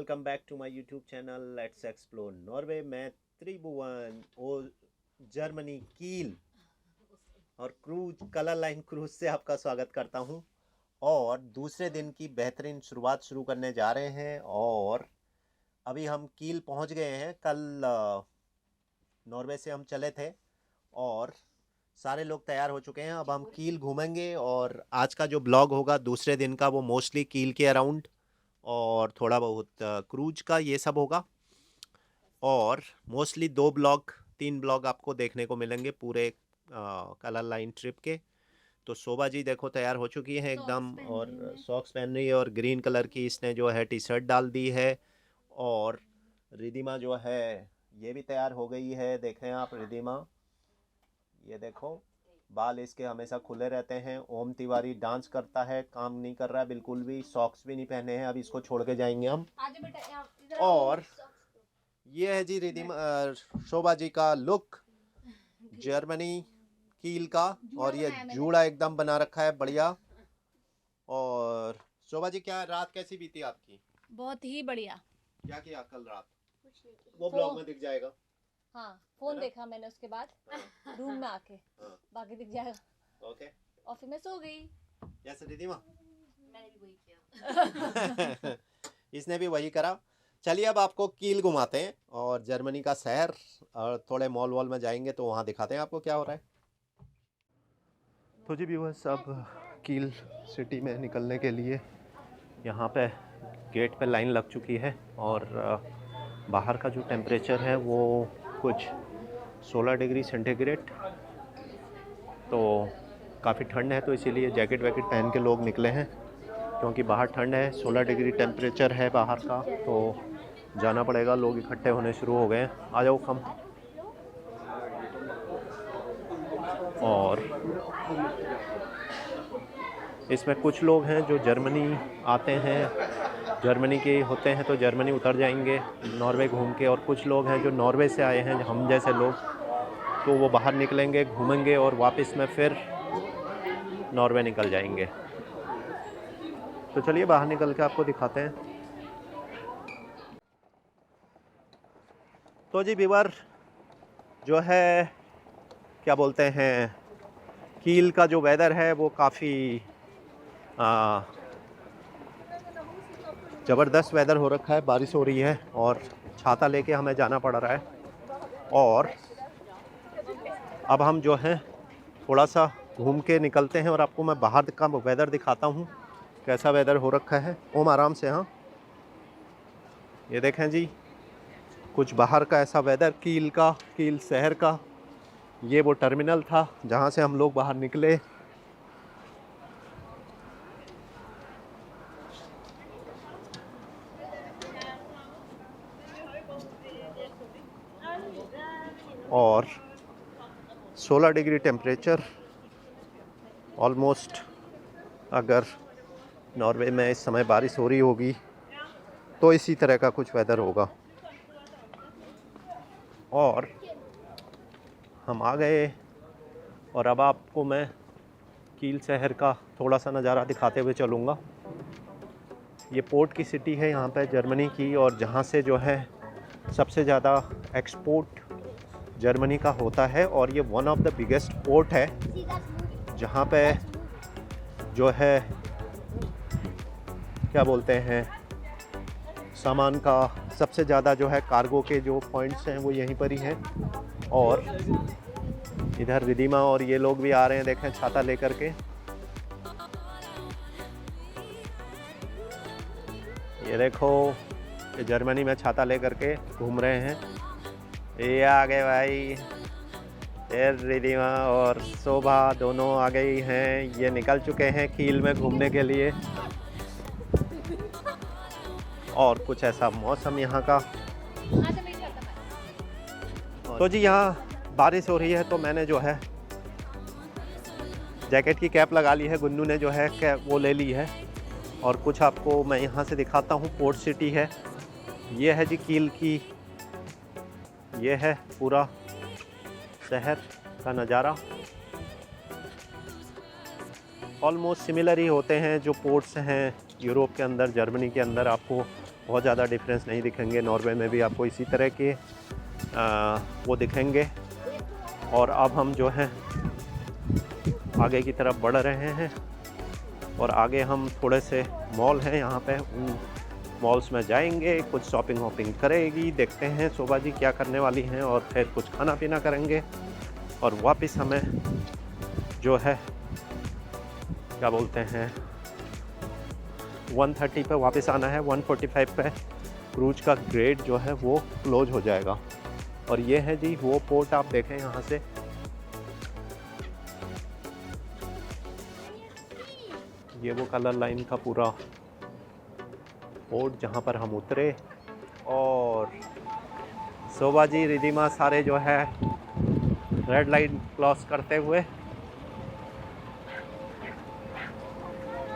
Welcome back to my YouTube channel let's explore Norway. मैं त्रिभुवन और Germany कील और क्रूज कलर लाइन क्रूज से आपका स्वागत करता हूं और दूसरे दिन की बेहतरीन शुरुआत शुरू करने जा रहे हैं। और अभी हम कील पहुंच गए हैं। कल नॉर्वे से हम चले थे और सारे लोग तैयार हो चुके हैं। अब हम कील घूमेंगे और आज का जो ब्लॉग होगा दूसरे दिन का वो मोस्टली कील के अराउंड और थोड़ा बहुत क्रूज का ये सब होगा। और मोस्टली 3 ब्लॉग आपको देखने को मिलेंगे पूरे कलर लाइन ट्रिप के। तो शोभा जी देखो तैयार हो चुकी है एकदम और सॉक्स पहन रही है और ग्रीन कलर की इसने जो है टी शर्ट डाल दी है। और रिधिमा जो है ये भी तैयार हो गई है। देखें आप रिधिमा, ये देखो बाल इसके हमेशा खुले रहते हैं। ओम तिवारी डांस करता है, काम नहीं कर रहा है बिल्कुल भी, सॉक्स भी नहीं पहने हैं। अब इसको छोड़ के जाएंगे हम। और ये है जी रिधिमा शोभा जी का लुक जर्मनी कील का, और ये जूड़ा एकदम बना रखा है बढ़िया। और शोभा जी क्या रात कैसी बीती आपकी? बहुत ही बढ़िया। क्या किया कल रात? वो ब्लॉग में दिख जाएगा। हाँ, फोन देखा मैंने, उसके बाद रूम में आके बाकी दिख जाएगा। ओके। और फिर मैं सो गई। यस रिधिमा, मैंने भी वही किया। इसने भी वही करा। चलिए अब आपको कील घुमाते हैं और जर्मनी का शहर, और थोड़े मॉल वॉल में जाएंगे तो वहाँ दिखाते हैं आपको क्या हो रहा है। तो जी व्यूअर्स, अब कील सिटी में निकलने के लिए यहाँ पे गेट पे लाइन लग चुकी है। और बाहर का जो टेम्परेचर है वो कुछ 16 डिग्री सेंटीग्रेड, तो काफ़ी ठंड है। तो इसीलिए जैकेट वैकेट पहन के लोग निकले हैं क्योंकि बाहर ठंड है। 16 डिग्री टेम्परेचर है बाहर का, तो जाना पड़ेगा। लोग इकट्ठे होने शुरू हो गए हैं। आ जाओ कम। और इसमें कुछ लोग हैं जो जर्मनी आते हैं, जर्मनी के होते हैं तो जर्मनी उतर जाएंगे नॉर्वे घूम के। और कुछ लोग हैं जो नॉर्वे से आए हैं, हम जैसे लोग, तो वो बाहर निकलेंगे, घूमेंगे और वापस में फिर नॉर्वे निकल जाएंगे। तो चलिए बाहर निकल के आपको दिखाते हैं। तो जी व्यूअर जो है क्या बोलते हैं, कील का जो वेदर है वो काफ़ी ज़बरदस्त वेदर हो रखा है। बारिश हो रही है और छाता लेके हमें जाना पड़ रहा है। और अब हम जो है थोड़ा सा घूम के निकलते हैं और आपको मैं बाहर का वेदर दिखाता हूँ कैसा वेदर हो रखा है। ओम आराम से। हाँ, ये देखें जी कुछ बाहर का ऐसा वेदर कील का, कील शहर का। ये वो टर्मिनल था जहाँ से हम लोग बाहर निकले। और 16 डिग्री टेम्परेचर ऑलमोस्ट। अगर नॉर्वे में इस समय बारिश हो रही होगी तो इसी तरह का कुछ वेदर होगा। और हम आ गए और अब आपको मैं कील शहर का थोड़ा सा नज़ारा दिखाते हुए चलूँगा। ये पोर्ट की सिटी है यहाँ पे जर्मनी की, और जहाँ से जो है सबसे ज़्यादा एक्सपोर्ट जर्मनी का होता है। और ये one of the biggest port है जहाँ पे जो है क्या बोलते हैं, सामान का सबसे ज़्यादा जो है कार्गो के जो पॉइंट्स हैं वो यहीं पर ही हैं। और इधर रिधिमा और ये लोग भी आ रहे हैं, देखें छाता लेकर के। ये देखो ये जर्मनी में छाता लेकर के घूम रहे हैं। ये आ गए भाई, रिधिमा और शोभा दोनों आ गई हैं। ये निकल चुके हैं कील में घूमने के लिए। और कुछ ऐसा मौसम यहाँ का। तो जी यहाँ बारिश हो रही है तो मैंने जो है जैकेट की कैप लगा ली है। गुन्नू ने जो है कैप वो ले ली है। और कुछ आपको मैं यहाँ से दिखाता हूँ। पोर्ट सिटी है, ये है जी कील की, ये है पूरा शहर का नज़ारा। ऑलमोस्ट सिमिलर ही होते हैं जो पोर्ट्स हैं यूरोप के अंदर, जर्मनी के अंदर आपको बहुत ज़्यादा डिफरेंस नहीं दिखेंगे। नॉर्वे में भी आपको इसी तरह के वो दिखेंगे। और अब हम जो है आगे की तरफ बढ़ रहे हैं और आगे हम थोड़े से मॉल हैं यहाँ पे, उन मॉल्स में जाएंगे, कुछ शॉपिंग वॉपिंग करेगी। देखते हैं शोभा जी क्या करने वाली हैं और फिर कुछ खाना पीना करेंगे और वापस हमें जो है क्या बोलते हैं 1:30 पे वापस आना है। 1:45 पे क्रूज का गेट जो है वो क्लोज हो जाएगा। और ये है जी वो पोर्ट, आप देखें यहाँ से ये वो कलर लाइन का पूरा पोर्ट जहाँ पर हम उतरे। और शोभा जी रिधिमा सारे जो है रेड लाइन क्रॉस करते हुए,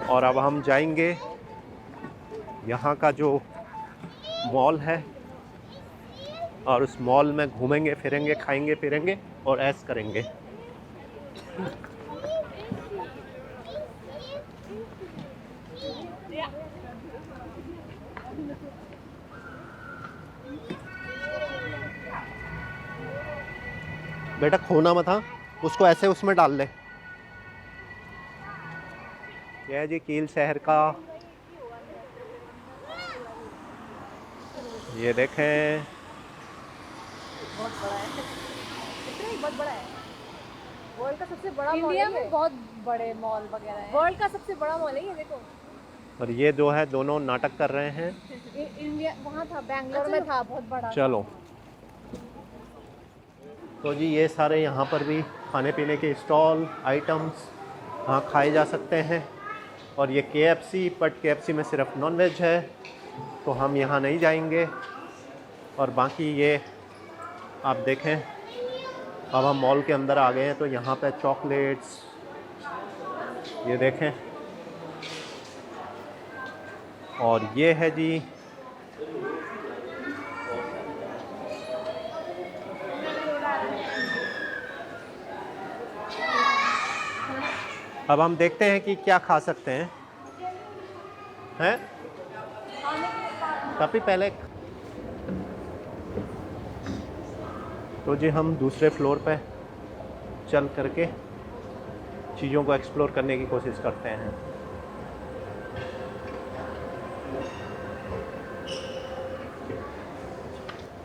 और अब हम जाएंगे यहाँ का जो मॉल है और उस मॉल में घूमेंगे फिरेंगे, खाएंगे फिरेंगे और ऐश करेंगे। बेटा खोना मत, हाँ उसको ऐसे उसमें डाल ले। यह है जी कील शहर का, ये देखें बहुत बड़ा है, इतना ही बहुत बड़ा है। वर्ल्ड का सबसे बड़ा मॉल इंडिया है में ये। बहुत बड़े मॉल वगैरह हैं। वर्ल्ड का सबसे बड़ा मॉल है ये, देखो। और ये जो है दोनों नाटक कर रहे हैं। इंडिया वहाँ था, बैंगलोर में था, बहुत बड़ा। चलो तो जी ये सारे यहाँ पर भी खाने पीने के स्टॉल आइटम्स यहाँ खाए जा सकते हैं। और ये KFC, बट KFC में सिर्फ नॉन वेज है तो हम यहाँ नहीं जाएंगे। और बाकी ये आप देखें अब हम मॉल के अंदर आ गए हैं तो यहाँ पे चॉकलेट्स ये देखें। और ये है जी अब हम देखते हैं कि क्या खा सकते हैं, हैं? काफ़ी पहले तो जी हम दूसरे फ्लोर पे चल करके चीज़ों को एक्सप्लोर करने की कोशिश करते हैं।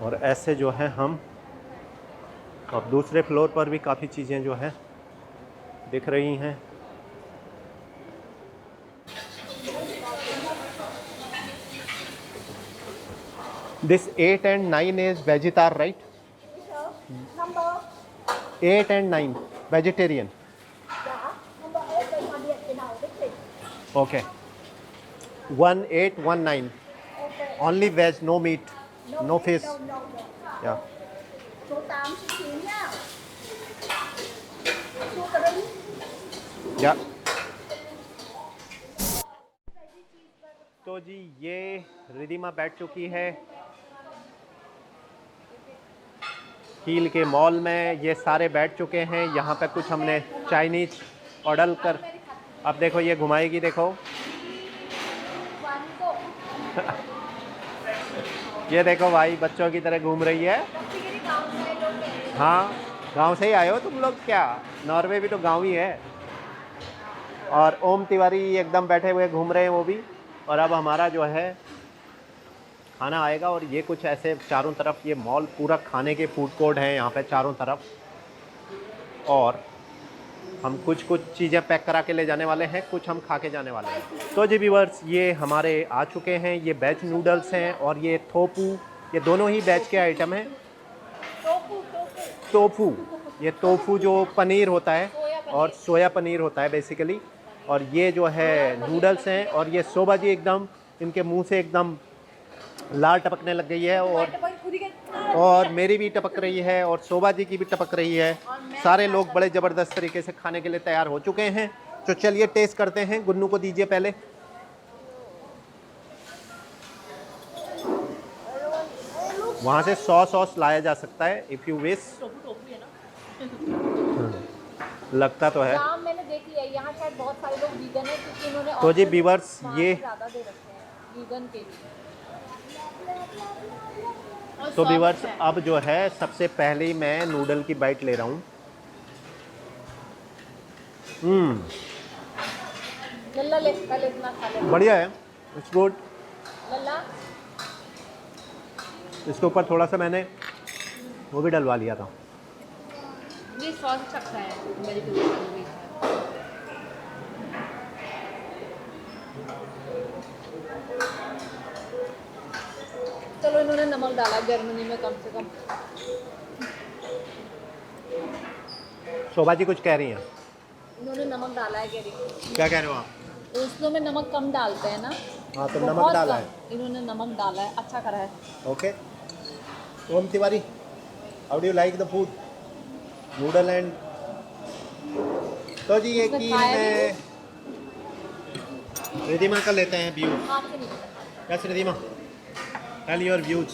और ऐसे जो है हम अब दूसरे फ्लोर पर भी काफ़ी चीज़ें जो है दिख रही हैं। This 8 and 9 is vegetar, right? Number 8 and 9 vegetarian. dạ number 8 bên ngoài điện thế nào biết gì? Okay. 1, 8, 1, 9. Ok. Only veg, no meat, no meat, fish. no. Yeah. Số 8 số 9 nhá. Số cà rí. Yeah. तो जी ये रिधिमा बैठ चुकी है कील के mall में। ये सारे बैठ चुके हैं यहाँ पे। कुछ हमने चाइनीज ऑर्डर कर, अब देखो ये घुमाएगी, देखो ये देखो भाई बच्चों की तरह घूम रही है। हाँ गांव से ही आए हो तुम लोग क्या? नॉर्वे भी तो गांव ही है। और ओम तिवारी एकदम बैठे हुए घूम रहे हैं वो भी। और अब हमारा जो है खाना आएगा। और ये कुछ ऐसे चारों तरफ ये मॉल पूरा खाने के फूड कोर्ट हैं यहाँ पे चारों तरफ। और हम कुछ चीज़ें पैक करा के ले जाने वाले हैं, कुछ हम खा के जाने वाले हैं। तो जी व्यूअर्स ये हमारे आ चुके हैं। ये वेज नूडल्स हैं और ये थोपू, ये दोनों ही वेज के आइटम हैं। टोफू, ये टोफू जो पनीर होता है और सोया पनीर होता है बेसिकली। और ये जो है नूडल्स हैं। और ये शोभा जी एकदम इनके मुंह से एकदम लाल टपकने लग गई है। और मेरी भी टपक रही है और शोभा जी की भी टपक रही है। सारे लोग बड़े ज़बरदस्त तरीके से खाने के लिए तैयार हो चुके हैं। तो चलिए टेस्ट करते हैं। गुन्नू को दीजिए पहले। वहाँ से सॉस लाया जा सकता है इफ़ यू विश। लगता तो है। यहाँ मैंने देख लिया, यहाँ शायद बहुत सारे लोग वीगन है क्योंकि उन्होंने तो जी व्यूअर्स ये ज़्यादा दे रखे हैं वीगन के लिए। और तो सॉफ्ट व्यूअर्स है। अब जो है सबसे पहले मैं नूडल की बाइट ले रहा हूँ। लल्ला ले, पहले इतना खा ले। बढ़िया है, इट्स गुड। लल्ला इसके ऊपर थोड़ा सा मैंने वो भी डलवा लिया था। ये सॉस अच्छा है मेरी फेवरेट है। चलो इन्होंने नमक डाला जर्मनी में कम से कम। शोभा जी कुछ कह रही हैं? इन्होंने नमक डाला है कह रही हूँ। क्या कह रहे हो आप? उसमें में नमक कम डालते हैं ना। हाँ तो नमक बहुत डाला कम। है। इन्होंने नमक डाला है, अच्छा करा है। Okay. Om Tiwari, how do you like the food? Noodle and तो जी ये उसने कील खाया में रिधिमा का लेते हैं व्यू। हाथ से नहीं पता। Yes Ridhima, tell your views.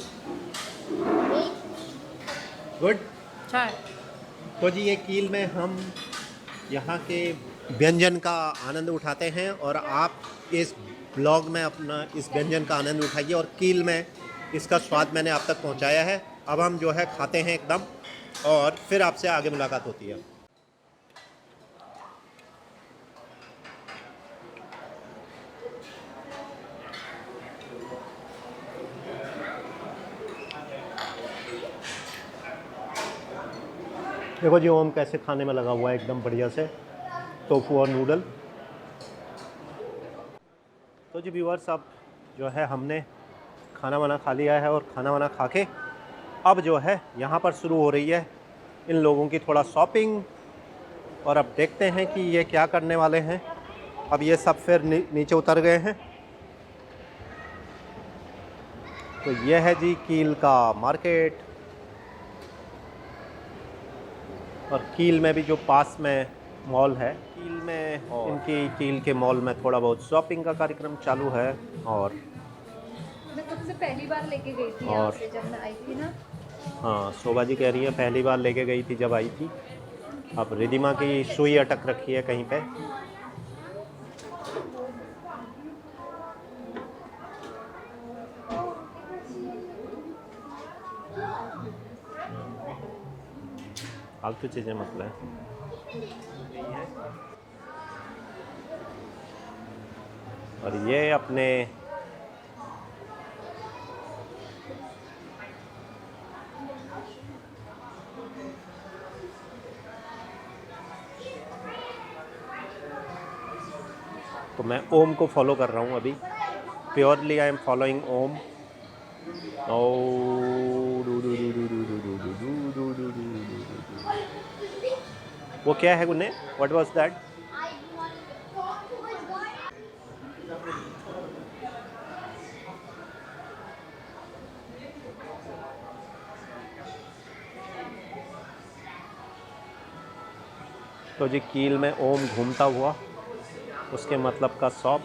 Good. अच्छा है। तो जी ये कील में हम यहाँ के व्यंजन का आनंद उठाते हैं और आप इस ब्लॉग में अपना इस व्यंजन का आनंद उठाइए और कील में इसका स्वाद मैंने आप तक पहुँचाया है। अब हम जो है खाते हैं एकदम और फिर आपसे आगे मुलाकात होती है। देखो जी ओम कैसे खाने में लगा हुआ है एकदम बढ़िया से टोफू और नूडल। तो जी व्यूअर्स अब जो है हमने खाना वाना खा लिया है और खाना वाना खा के अब जो है यहाँ पर शुरू हो रही है इन लोगों की थोड़ा शॉपिंग और अब देखते हैं कि ये क्या करने वाले हैं। अब ये सब फिर नीचे उतर गए हैं। तो ये है जी कील का मार्केट और कील में भी जो पास में मॉल है कील में इनकी कील के मॉल में थोड़ा बहुत शॉपिंग का कार्यक्रम चालू है। और मैं सबसे पहली बार लेके गई थी और- यहाँ से जब मैं आई थी ना। हाँ शोभा जी कह रही है पहली बार लेके गई थी जब आई थी। अब रिधिमा की सुई अटक रखी है कहीं पे। फालतू चीज़ें मतलब और ये अपने तो मैं ओम को फॉलो कर रहा हूँ अभी। प्योरली आई एम फॉलोइंग ओम। वो क्या है गुन्ने? What was that? तो जी कील में ओम घूमता हुआ उसके मतलब का शॉप।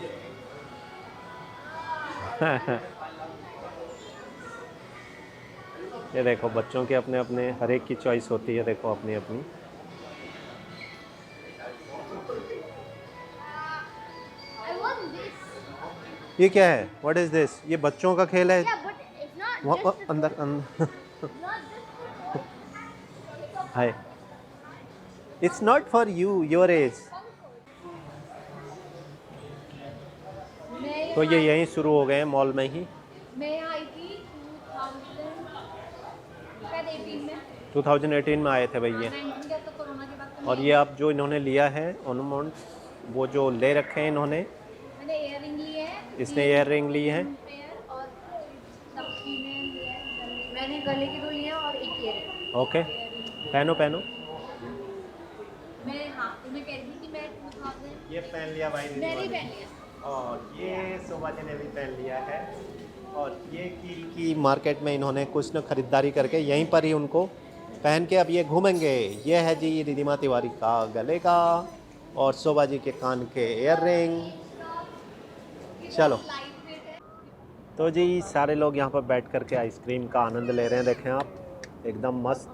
ये देखो बच्चों के अपने अपने हर एक की चॉइस होती है। देखो अपनी अपनी। ये क्या है? What is this? ये बच्चों का खेल है। Yeah, but it's not वहाँ just the अंदर अंदर not just hi it's not for you your age. तो ये यहीं शुरू हो गए हैं मॉल में ही। मैं यहाँ आई थी 2018 में। 2018 में आए थे भैया। 19 का तो कोरोना के बाद तो और ये अब जो इन्होंने लिया है ऑर्नामेंट्स वो जो ले रखे हैं इन्होंने। मैंने इयर रिंग ली है। इसने ईयर रिंग ली है। पेयर और सब चीजें मैंने गले की 2 ली हैं और एक ईयर रिंग। ओके पहनो पहनो। मैं हाँ तुम्हें कह रही थी कि मैं 2000 ये पहन लिया भाई मैंने ही पहन लिया। और ये शोभा जी ने भी पहन लिया है। और ये कील की मार्केट में इन्होंने कुछ न खरीदारी करके यहीं पर ही उनको पहन के अब ये घूमेंगे। ये है जी रिधिमा तिवारी का गले का और शोभा जी के कान के ईयर रिंग। चलो तो जी सारे लोग यहाँ पर बैठ कर के आइसक्रीम का आनंद ले रहे हैं। देखें आप एकदम मस्त।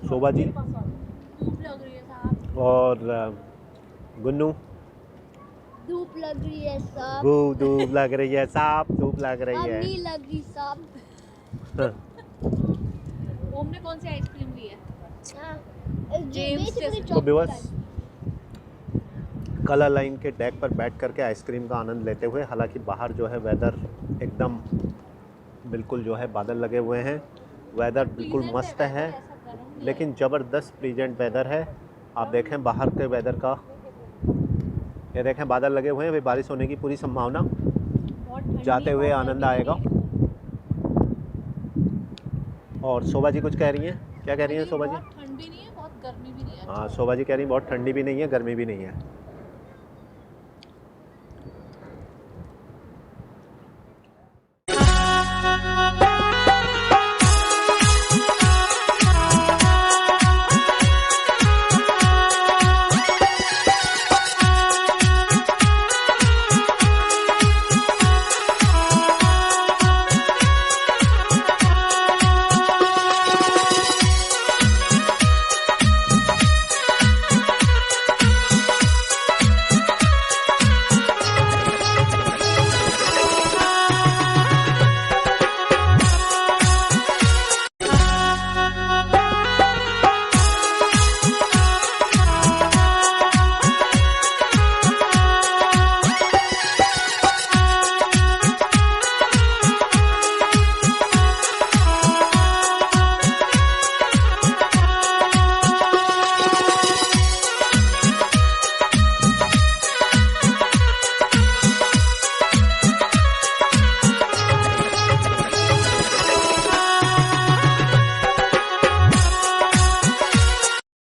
शोभा जी भूख लग रही है साहब। और गुन्नू धूप लग रही है सब। धूप लग रही है, साफ धूप लग रही है। नहीं लग रही सब। ओम ने कौन सी आइसक्रीम ली है? जेम्स तो व्यूअर्स कलर लाइन के डेक पर बैठ करके आइसक्रीम का आनंद लेते हुए, हालांकि बाहर जो है वेदर एकदम बिल्कुल जो है बादल लगे हुए हैं, वेदर बिल्कुल मस्त है, लेकिन ज़बरदस्त प्लीजेंट वेदर है। आप देखें बाहर के वेदर का, ये देखें बादल लगे हुए हैं, अभी बारिश होने की पूरी संभावना, जाते हुए आनंद आएगा। और शोभा जी कुछ कह रही हैं, क्या कह रही हैं शोभा जी? बहुत ठंडी नहीं है, बहुत गर्मी भी नहीं है। हाँ, शोभा जी कह रही हैं बहुत ठंडी भी नहीं है, गर्मी भी नहीं है।